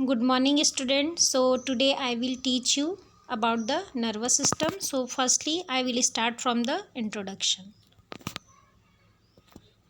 Good morning, students. So today I will teach you about the nervous system. So firstly, I will start from the introduction.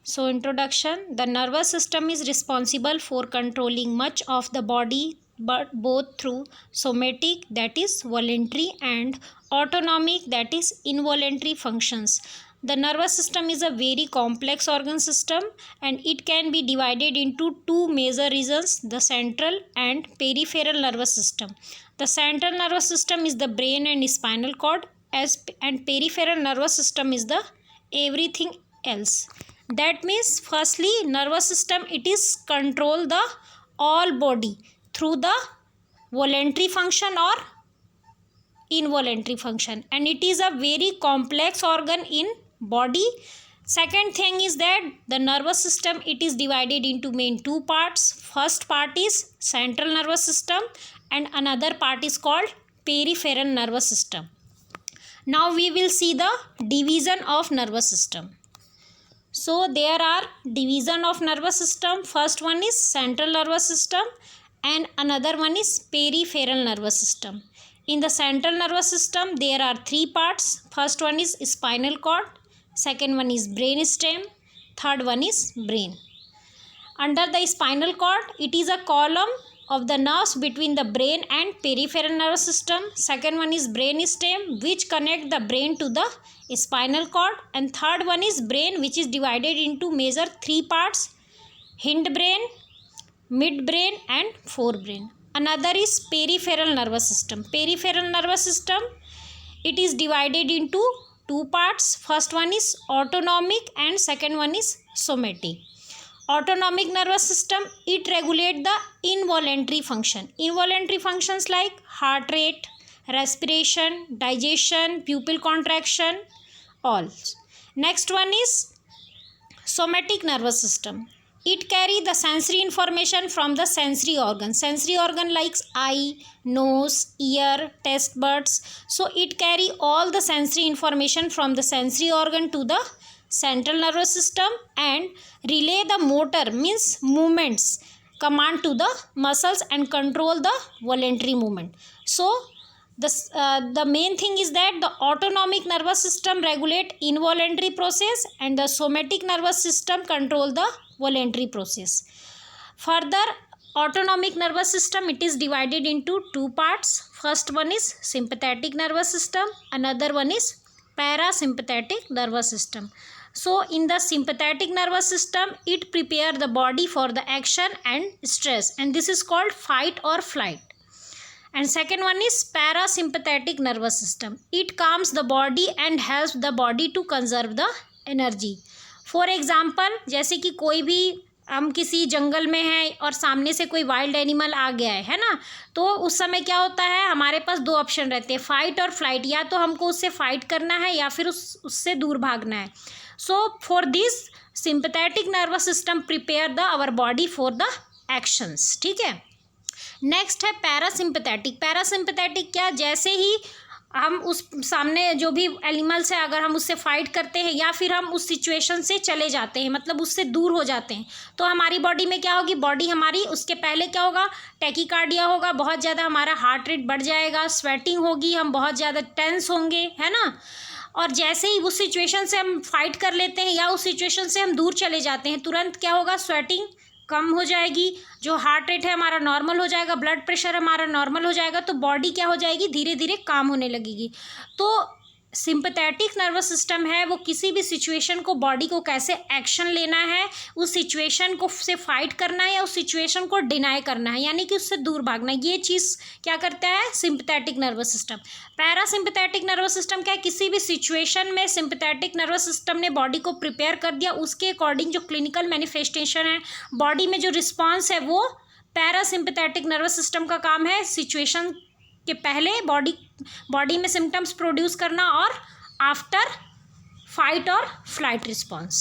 So introduction, the nervous system is responsible for controlling much of the body, but both through somatic, that is voluntary, and autonomic, that is involuntary functions. The nervous system is a very complex organ system and it can be divided into two major regions, the central and peripheral nervous system. The central nervous system is the brain and spinal cord, and peripheral nervous system is the everything else. That means firstly nervous system, it is control the all body through the voluntary function or involuntary function, and it is a very complex organ in body. Second thing is that the nervous system, it is divided into main two parts. First part is central nervous system and another part is called peripheral nervous system. Now we will see the division of nervous system. So there are division of nervous system. First one is central nervous system and another one is peripheral nervous system. In the central nervous system there are three parts. First one is spinal cord, second one is brain stem, third one is brain. Under the spinal cord, it is a column of the nerves between the brain and peripheral nervous system. Second one is brain stem, which connect the brain to the spinal cord, and third one is brain, which is divided into major three parts: hindbrain, midbrain and forebrain. Another is peripheral nervous system. Peripheral nervous system, it is divided into two parts. First one is autonomic and second one is somatic. Autonomic nervous system, it regulates the involuntary function. Involuntary functions like heart rate, respiration, digestion, pupil contraction, all. Next one is somatic nervous system. It carry the sensory information from the sensory organ. Sensory organ like eye, nose, ear, taste buds. So it carry all the sensory information from the sensory organ to the central nervous system and relay the motor, means movements, command to the muscles and control the voluntary movement. So the main thing is that the autonomic nervous system regulate involuntary process and the somatic nervous system control the voluntary process. Further, autonomic nervous system, it is divided into two parts. First one is sympathetic nervous system, another one is parasympathetic nervous system. So in the sympathetic nervous system, it prepare the body for the action and stress, and this is called fight or flight. And second one is parasympathetic nervous system. It calms the body and helps the body to conserve the energy. For example, जैसे कि कोई भी हम किसी जंगल में हैं और सामने से कोई वाइल्ड एनिमल आ गया है ना, तो उस समय क्या होता है, हमारे पास दो ऑप्शन रहते हैं, फाइट और फ्लाइट. या तो हमको उससे फाइट करना है या फिर उससे दूर भागना है. So for this sympathetic nervous system prepare the our body for the actions. ठीक है. नेक्स्ट है पैरासिम्पैथेटिक. पैरासिम्पैथेटिक क्या, जैसे ही हम उस सामने जो भी एनिमल्स है, अगर हम उससे फाइट करते हैं या फिर हम उस सिचुएशन से चले जाते हैं, मतलब उससे दूर हो जाते हैं, तो हमारी बॉडी में क्या होगी, बॉडी हमारी उसके पहले क्या होगा, टैकीकार्डिया होगा, बहुत ज़्यादा हमारा हार्ट रेट बढ़ जाएगा, स्वेटिंग होगी, हम बहुत ज़्यादा टेंस होंगे, है ना. और जैसे ही उस सिचुएशन से हम फाइट कर लेते हैं या उस सिचुएशन से हम दूर चले जाते हैं, तुरंत क्या होगा, स्वेटिंग कम हो जाएगी, जो हार्ट रेट है हमारा नॉर्मल हो जाएगा, ब्लड प्रेशर हमारा नॉर्मल हो जाएगा, तो बॉडी क्या हो जाएगी, धीरे धीरे काम होने लगेगी. तो सिंपैथेटिक नर्वस सिस्टम है वो किसी भी सिचुएशन को, बॉडी को कैसे एक्शन लेना है, उस सिचुएशन को से फाइट करना है या उस सिचुएशन को डिनाई करना है, यानी कि उससे दूर भागना है, ये चीज़ क्या करता है sympathetic nervous system. Parasympathetic nervous system क्या है, किसी भी सिचुएशन में सिंपैथेटिक नर्वस सिस्टम ने बॉडी को प्रिपेयर कर दिया, उसके अकॉर्डिंग जो क्लिनिकल मैनिफेस्टेशन है, बॉडी में जो रिस्पॉन्स है, वो पैरासिम्पैथेटिक नर्वस सिस्टम का काम है सिचुएशन के पहले बॉडी में सिम्टम्स प्रोड्यूस करना और आफ्टर फाइट और flight response.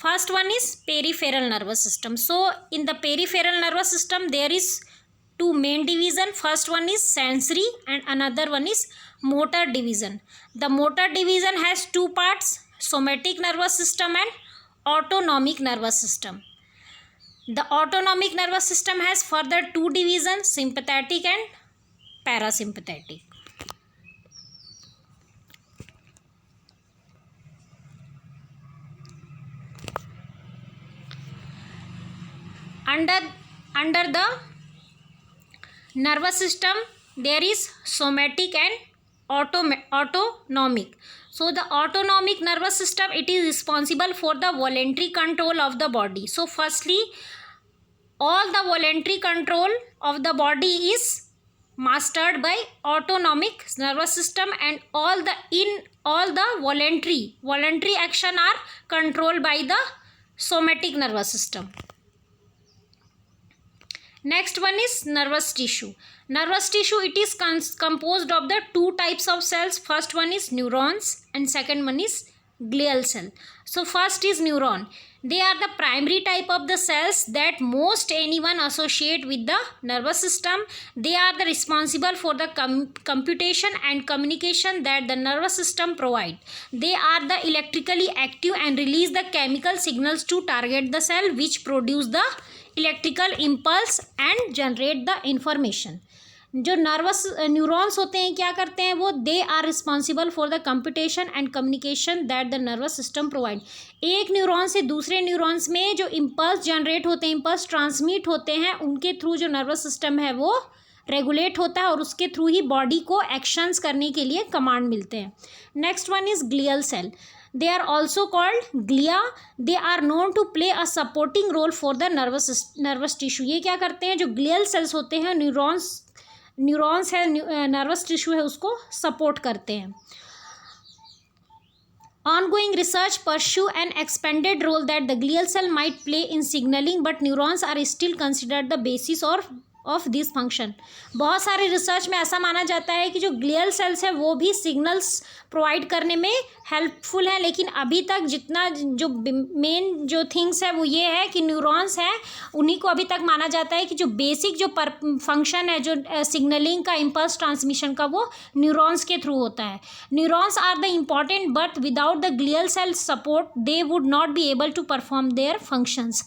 First one is peripheral nervous system. So in the peripheral nervous system there is two main division. First one is sensory and another one is motor division. The motor division has two parts: somatic nervous system and autonomic nervous system. The autonomic nervous system has further two divisions, sympathetic and parasympathetic. Under the nervous system there is somatic and autonomic. So the autonomic nervous system, it is responsible for the voluntary control of the body. So firstly, all the voluntary control of the body is mastered by autonomic nervous system, and all the voluntary action are controlled by the somatic nervous system. Next one is nervous tissue. Nervous tissue, it is composed of the two types of cells. First one is neurons and second one is glial cell. So first is neuron. They are the primary type of the cells that most anyone associate with the nervous system. They are the responsible for the computation and communication that the nervous system provide. They are the electrically active and release the chemical signals to target the cell, which produce the electrical impulse and generate the information. जो nervous neurons होते हैं क्या करते हैं वो, they are responsible for the computation and communication that the nervous system provide. एक neuron से दूसरे न्यूरॉन्स में जो इम्पल्स जनरेट होते हैं, इम्पल्स ट्रांसमिट होते हैं, उनके थ्रू जो नर्वस सिस्टम है वो रेगुलेट होता है और उसके थ्रू ही बॉडी को एक्शंस करने के लिए कमांड मिलते हैं. Next one is glial cell. They are also called glia. They are known to play a supporting role for the nervous tissue. ये क्या करते हैं, जो glial cells होते हैं, न्यूरॉन्स है, नर्वस टिश्यू है, उसको सपोर्ट करते हैं. Ongoing research pursue an expanded role that the glial cell might play in signaling, but neurons are still considered the basis of this function. बहुत सारे रिसर्च में ऐसा माना जाता है कि जो ग्लियल सेल्स है वो भी सिग्नल्स प्रोवाइड करने में हेल्पफुल है, लेकिन अभी तक जितना जो मेन जो थिंग्स है वो ये है कि न्यूरॉन्स हैं, उन्हीं को अभी तक माना जाता है कि जो बेसिक जो फंक्शन है, जो सिग्नलिंग का, इम्पल्स ट्रांसमिशन का, वो न्यूरॉन्स के थ्रू होता है. Neurons are the important, but without the glial cell support they would not be able to perform their functions.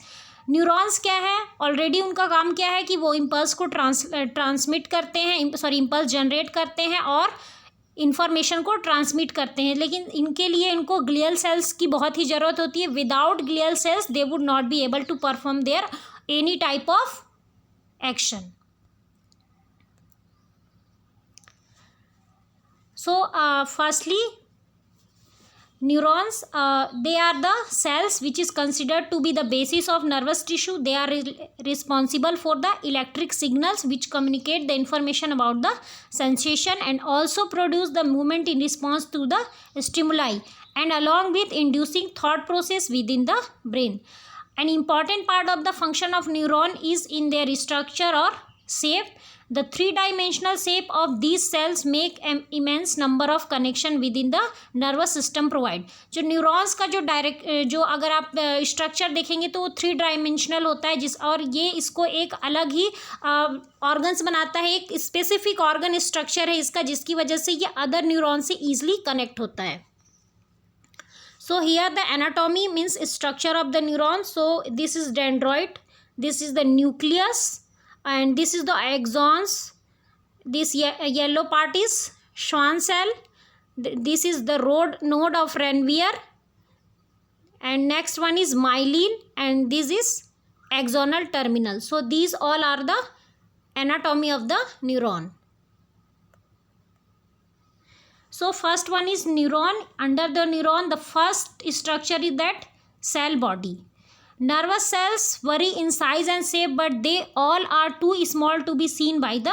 Neurons क्या है, ऑलरेडी उनका काम क्या है कि वो इम्पल्स को ट्रांसमिट करते हैं, इम्पल्स जनरेट करते हैं और इंफॉर्मेशन को ट्रांसमिट करते हैं, लेकिन इनके लिए इनको ग्लियल सेल्स की बहुत ही ज़रूरत होती है. Without glial cells they would not be able to perform their any type of action. So firstly neurons, they are the cells which is considered to be the basis of nervous tissue. They are responsible for the electric signals which communicate the information about the sensation and also produce the movement in response to the stimuli, and along with inducing thought process within the brain. An important part of the function of neuron is in their structure or shape. The three-dimensional shape of these cells make an immense number of connection within the nervous system provide. जो neurons का जो अगर आप structure देखेंगे तो वो 3 dimensional होता है, और ये इसको एक अलग ही ऑर्गन्स बनाता है. एक स्पेसिफिक ऑर्गन स्ट्रक्चर है इसका, जिसकी वजह से ये अदर न्यूरॉन से ईजिली कनेक्ट होता है. So here the anatomy means structure of the neuron. So this is dendroid, this is the nucleus, and this is the axons. This yellow part is Schwann cell. This is the node of Ranvier, and next one is myelin, and this is axonal terminal. So these all are the anatomy of the neuron. So first one is neuron. Under the neuron, the first structure is that cell body. Nervous cells vary in size and shape, but they all are too small to be seen by the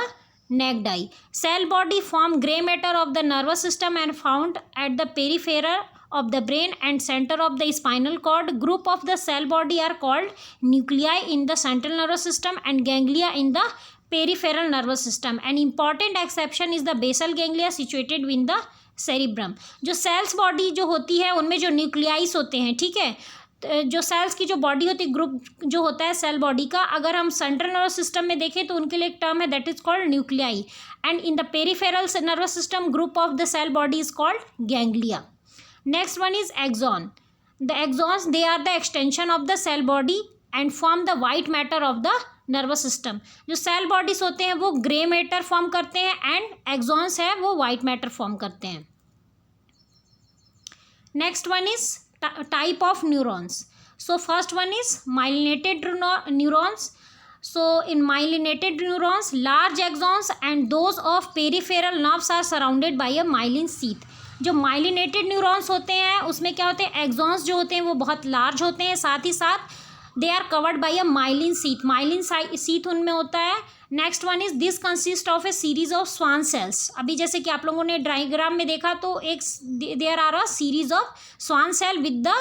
naked eye. Cell body form gray matter of the nervous system and found at the periphery of the brain and center of the spinal cord. Group of the cell body are called nuclei in the central nervous system and ganglia in the peripheral nervous system. An important exception is the basal ganglia situated in the cerebrum. जो sales body जो होती है उनमें जो न्यूक्लियाइस होते हैं, ठीक है, जो सेल्स की जो बॉडी होती है, ग्रुप जो होता है सेल बॉडी का, अगर हम सेंट्रल नर्वस सिस्टम में देखें तो उनके लिए एक टर्म है that is called nuclei, and in the peripheral nervous system group of the cell body is called ganglia. Next one is axon. The axons, they are the extension of the cell body and form the white matter of the nervous system. जो cell bodies होते हैं वो grey matter form करते हैं and exons है वो white matter form करते हैं। Next one is type of neurons. So first one is myelinated neurons. So in myelinated neurons, large axons and those of peripheral nerves are surrounded by a myelin sheath. जो myelinated neurons होते हैं उसमें क्या होते हैं, exons जो होते हैं वो बहुत लार्ज होते हैं, साथ ही साथ they are covered by a myelin sheath. Myelin sheath उनमें होता है। Next one is this consist of a series of Schwann cells. अभी जैसे कि आप लोगों ने डायग्राम में देखा तो एक there are a series of Schwann cell with the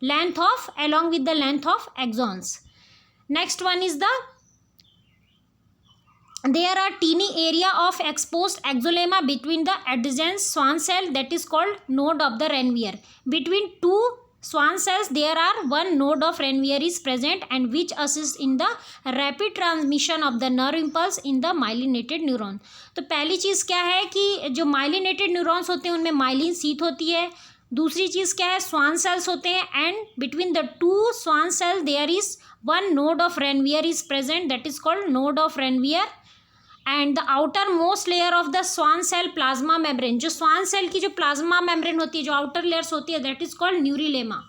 length of along with the length of axons. Next one is there are teeny area of exposed axolemma between the adjacent swan cell that is called node of the Ranvier. Between two swan cells there are one node of Ranvier is present and which assists in the rapid transmission of the nerve impulse in the myelinated neuron. तो पहली चीज़ क्या है कि जो myelinated neurons होते हैं उनमें myelin sheath होती है। दूसरी चीज़ क्या है, स्वान सेल्स होते हैं and between the two Schwann cell there is one node of Ranvier is present that is called node of Ranvier. And the outer most layer of the Schwann cell plasma membrane, जो Schwann cell की जो plasma membrane होती है, जो outer layers होती है, that is called neurilemma.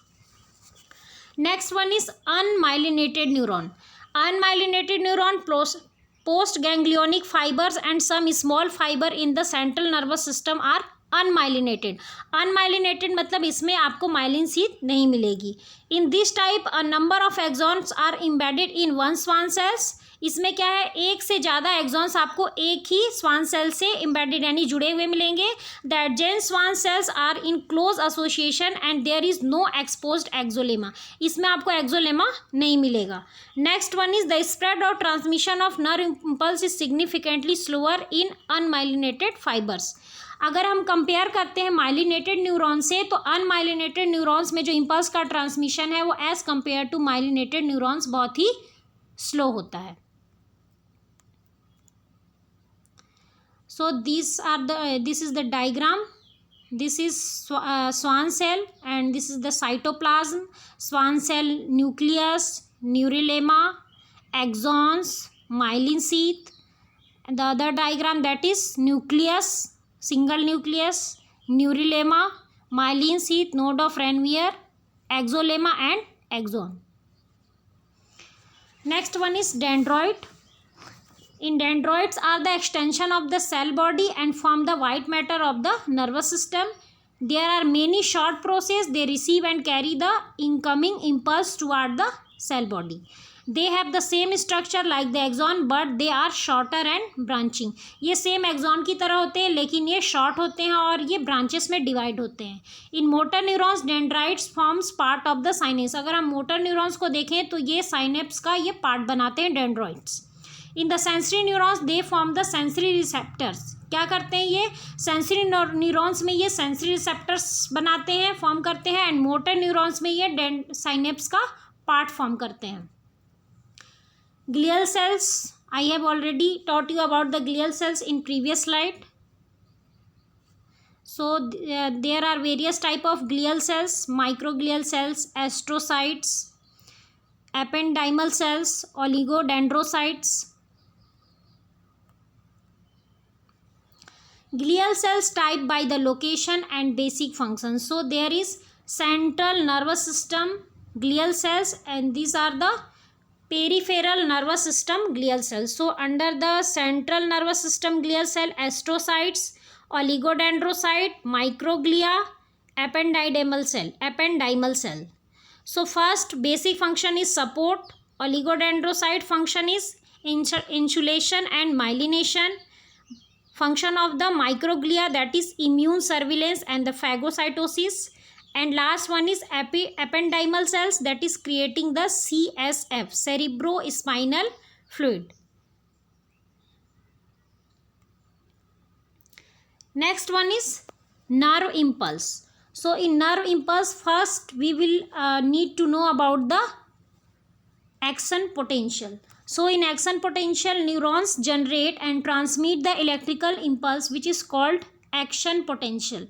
Next one is unmyelinated neuron. Unmyelinated neuron post ganglionic fibres and some small fibre in the central nervous system are unmyelinated. Unmyelinated मतलब इसमें आपको माइलिन शीथ नहीं मिलेगी। In this type a number of axons are embedded in one Schwann cells. इसमें क्या है, एक से ज़्यादा एक्सॉन्स आपको एक ही स्वान सेल से एम्बेडेड यानी जुड़े हुए मिलेंगे। The adjacent Schwann cells are in close association and there is no exposed axolemma. इसमें आपको एक्सोलेमा नहीं मिलेगा। Next one is the spread और transmission of nerve impulse is significantly slower in unmyelinated fibres. अगर हम कंपेयर करते हैं myelinated neuron से तो अनमाइलिनेटेड न्यूरॉन्स में जो इम्पल्स का ट्रांसमिशन है वो as compare to myelinated neurons बहुत ही स्लो होता है। So this is the diagram. This is swan cell and this is the cytoplasm, swan cell nucleus, neurilemma, axons, myelin sheath. And the other diagram, that is nucleus, single nucleus, neurilemma, myelin sheath, node of Ranvier, axolemma and axon. Next one is dendroid. In dendroids are the extension of the cell body and form the white matter of the nervous system. There are many short processes. They receive and carry the incoming impulse toward the cell body. They have the same structure like the axon but they are shorter and branching. ये same axon की तरह होते हैं लेकिन ये short होते हैं और ये ब्रांचेस में डिवाइड होते हैं। In motor neurons dendrites forms part of the synapse. अगर हम मोटर न्यूरॉन्स को देखें तो ये साइनेप्स का ये पार्ट बनाते हैं dendrites. In the sensory neurons they form the sensory receptors. क्या करते हैं ये सेंसरी न्यूरॉन्स में ये सेंसरी रिसेप्टर्स बनाते हैं, फॉर्म करते हैं एंड मोटर न्यूरॉन्स में ये साइनेप्स का पार्ट फॉर्म करते हैं। Glial cells, I have already taught you about the glial cells in previous slide. So there are various type of glial cells, microglial cells, astrocytes, ependymal cells, oligodendrocytes. Glial cells type by the location and basic functions. So there is central nervous system glial cells and these are the peripheral nervous system glial cells. So under the central nervous system glial cell, astrocytes, oligodendrocyte, microglia, ependymal cell. So first basic function is support. Oligodendrocyte function is insulation and myelination. Function of the microglia, that is immune surveillance and the phagocytosis. And last one is ependymal cells, that is creating the CSF, cerebrospinal fluid. Next one is nerve impulse. So in nerve impulse, first we will need to know about the action potential. So in action potential, neurons generate and transmit the electrical impulse which is called action potential.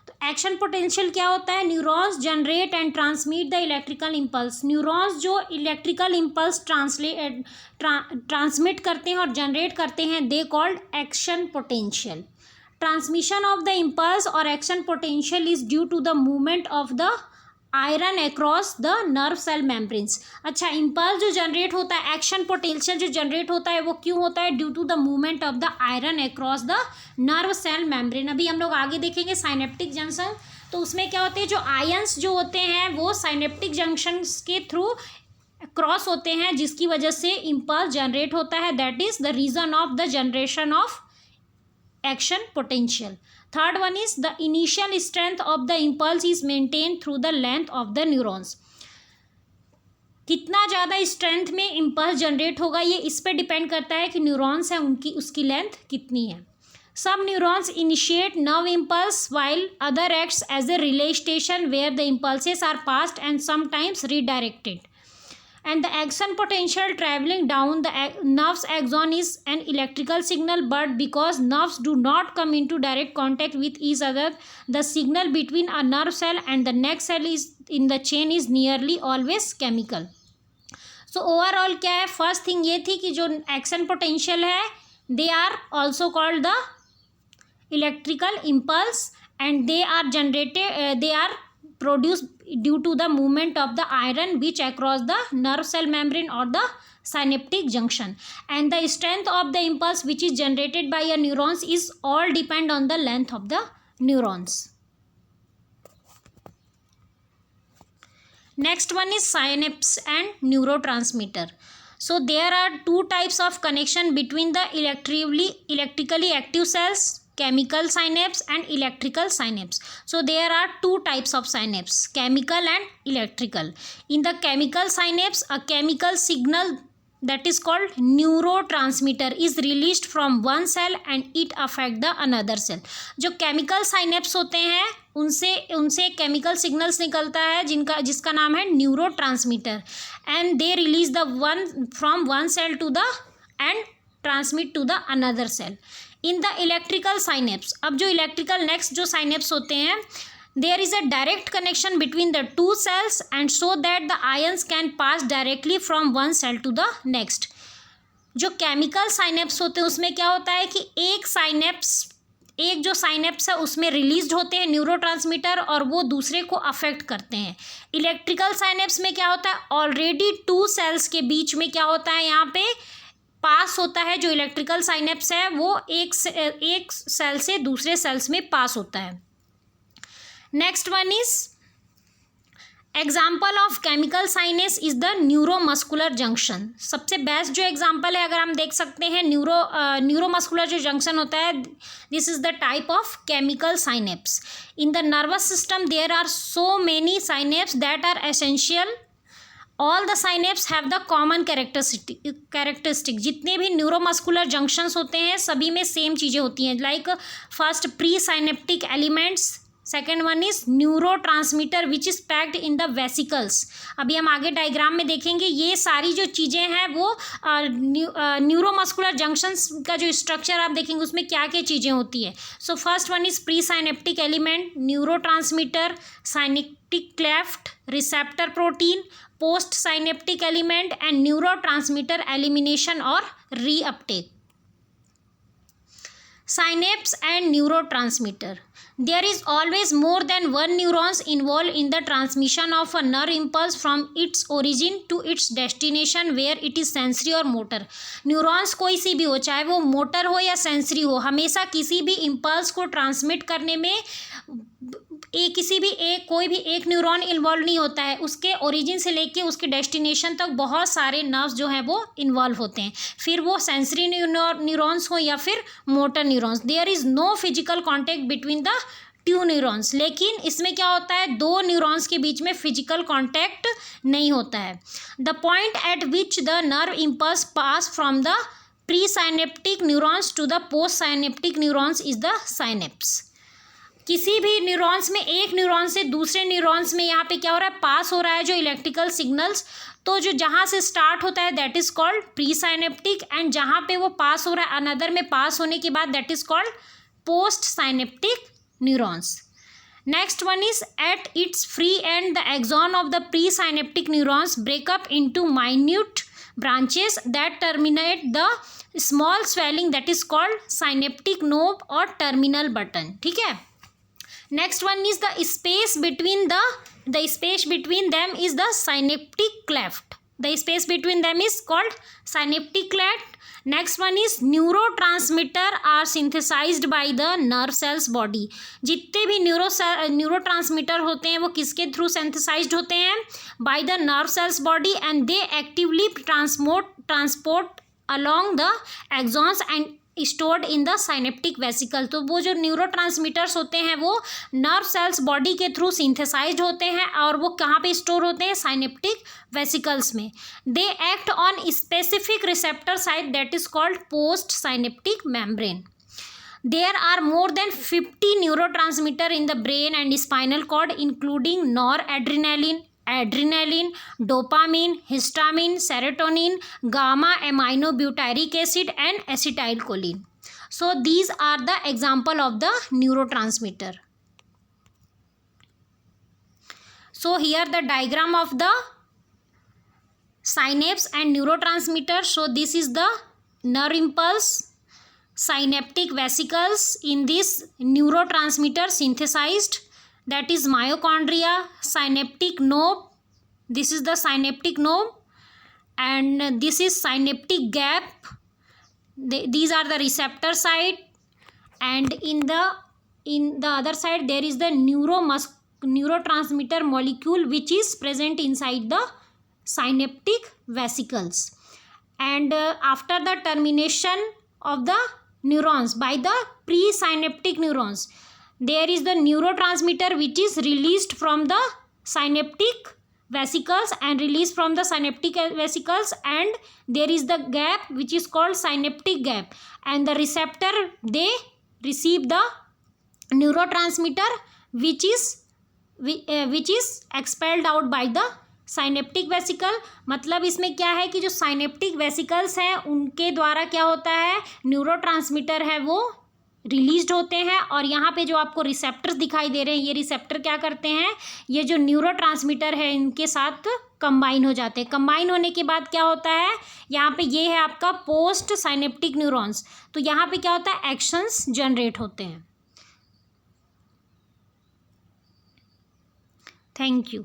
तो action potential क्या होता है? Neurons generate and transmit the electrical impulse. Neurons जो electrical impulse transmit करते हैं और generate करते हैं, they called action potential. Transmission of the impulse और action potential is due to the movement of the iron across the nerve cell membranes. अच्छा, impulse जो generate होता है, एक्शन पोटेंशियल जो जनरेट होता है, वो क्यों होता है? Due to the movement of the iron across the nerve cell membrane. अभी हम लोग आगे देखेंगे साइनेप्टिक जंक्शन, तो उसमें क्या होते हैं, जो आयंस जो होते हैं वो साइनेप्टिक जंक्शन के थ्रू क्रॉस होते हैं, जिसकी वजह से इम्पल्स जनरेट होता है। That is the reason of the generation of action potential. Third one is the initial strength of the impulse is maintained through the length of the neurons. कितना ज़्यादा strength में इम्पल्स जनरेट होगा, ये इस पर depend करता है कि न्यूरॉन्स है उनकी, उसकी लेंथ कितनी है। Some neurons initiate nerve impulse while other acts as a relay station where the impulses are passed and sometimes redirected. And the action potential traveling down the nerve's axon is an electrical signal, but because nerves do not come into direct contact with each other, the signal between a nerve cell and the next cell is in the chain is nearly always chemical. So overall क्या है, first thing ये थी कि जो action potential है, they are also called the electrical impulse and they are generated, they are produced due to the movement of the iron which across the nerve cell membrane or the synaptic junction, and the strength of the impulse which is generated by a neurons is all depend on the length of the neurons. Next one is synapse and neurotransmitter. So there are two types of connection between the electrically active cells, chemical synapse and electrical synapse. So there are two types of synapse, chemical and electrical. In the chemical synapse, a chemical signal that is called neurotransmitter is released from one cell and it affect the another cell. जो chemical synapse होते हैं उनसे chemical signals निकलता है जिसका नाम है neurotransmitter, and they release the one from one cell to the and transmit to the another cell. In the electrical synapse, अब जो electrical next जो synapse होते हैं, there is a direct connection between the two cells and so that the ions can pass directly from one cell to the next. जो chemical synapse होते हैं उसमें क्या होता है कि एक जो साइनेप्स है उसमें रिलीज होते हैं न्यूरोट्रांसमीटर और वो दूसरे को अफेक्ट करते हैं। इलेक्ट्रिकल साइनेप्स में क्या होता है, ऑलरेडी टू सेल्स के बीच में क्या होता है, यहाँ पे पास होता है, जो इलेक्ट्रिकल साइनेप्स है वो एक सेल से दूसरे सेल्स में पास होता है। Next one is example of chemical synapse is the neuromuscular junction. सबसे बेस्ट जो एग्जाम्पल है, अगर हम देख सकते हैं, न्यूरोमस्कुलर जो जंक्शन होता है, this is the type of chemical synapse. In the nervous system there are so many synapse that are essential. All the synapse have the common characteristic. जितने भी न्यूरोमस्कुलर जंक्शंस होते हैं सभी में सेम चीज़ें होती हैं, like first pre synaptic elements, second one is neurotransmitter which is packed in the vesicles. अभी हम आगे डायग्राम में देखेंगे, ये सारी जो चीज़ें हैं वो न्यूरोमस्कुलर जंक्शंस का जो स्ट्रक्चर आप देखेंगे उसमें क्या क्या चीज़ें होती है। So first one is pre synaptic element, neurotransmitter, synaptic cleft, receptor protein, post synaptic element and neurotransmitter elimination और reuptake. Synapse and neurotransmitter. There is always more than one neurons involved in the transmission of a nerve impulse from its origin to its destination where it is sensory or motor. Neurons कोई सी भी हो, चाहे वो motor हो या sensory हो, हमेशा किसी भी इम्पल्स को ट्रांसमिट करने में कोई भी एक न्यूरॉन इन्वॉल्व नहीं होता है। उसके ओरिजिन से लेके उसके डेस्टिनेशन तक बहुत सारे नर्व्स जो हैं वो इन्वॉल्व होते हैं, फिर वो सेंसरी न्यूरॉन्स हो या फिर motor neurons. There is no physical contact between the two neurons. लेकिन इसमें क्या होता है, दो न्यूरॉन्स के बीच में फिजिकल कॉन्टैक्ट नहीं होता है। The point at which the nerve impulse pass from the pre synaptic neurons to the post synaptic neurons is the synapse. किसी भी न्यूरॉन्स में, एक न्यूरॉन से दूसरे न्यूरॉन्स में यहाँ पे क्या हो रहा है, पास हो रहा है जो इलेक्ट्रिकल सिग्नल्स, तो जो जहाँ से स्टार्ट होता है that is called pre synaptic, and जहाँ पे वो पास हो रहा है अनदर में पास होने के बाद that is called post synaptic neurons. Next one is at its free end, the axon of the presynaptic neurons break up into minute branches that terminate the small swelling that is called synaptic knob or terminal button. ठीक है. Next one is the space between them is the synaptic cleft. The space between them is called synaptic cleft. Next one is neurotransmitter are synthesized by the nerve cells body. जितने भी neurotransmitter होते हैं वो किसके through synthesized होते हैं? By the nerve cells body and they actively transport along the axons and stored in the synaptic vesicle. तो वो जो न्यूरोट्रांसमीटर्स होते हैं वो नर्व सेल्स बॉडी के थ्रू सिंथेसाइज्ड होते हैं और वो कहाँ पे स्टोर होते हैं? साइनेप्टिक वेसिकल्स में. They act on specific receptor site that is called post synaptic membrane. There are more than 50 neurotransmitters in the brain and spinal cord, including noradrenaline, adrenaline, dopamine, histamine, serotonin, gamma aminobutyric acid, and acetylcholine. So these are the example of the neurotransmitter. So here the diagram of the synapse and neurotransmitter. So this is the nerve impulse, synaptic vesicles in this neurotransmitter synthesized, that is mitochondria, synaptic knob, this is the synaptic knob, and this is synaptic gap. These are the receptor side, and in the other side there is the neurotransmitter molecule which is present inside the synaptic vesicles. And after the termination of the neurons by the presynaptic neurons, there is the neurotransmitter which is released from the synaptic vesicles and released from the synaptic vesicles, and there is the gap which is called synaptic gap, and the receptor they receive the neurotransmitter which is expelled out by the synaptic vesicle. मतलब इसमें क्या है कि जो synaptic vesicles हैं उनके द्वारा क्या होता है, न्यूरोट्रांसमीटर है वो रिलीज्ड होते हैं, और यहाँ पे जो आपको रिसेप्टर्स दिखाई दे रहे हैं ये रिसेप्टर क्या करते हैं, ये जो न्यूरोट्रांसमीटर है इनके साथ कंबाइन हो जाते हैं. कंबाइन होने के बाद क्या होता है, यहाँ पे ये है आपका पोस्ट साइनेप्टिक न्यूरॉन्स. तो यहाँ पे क्या होता है, एक्शंस जनरेट होते हैं. Thank you.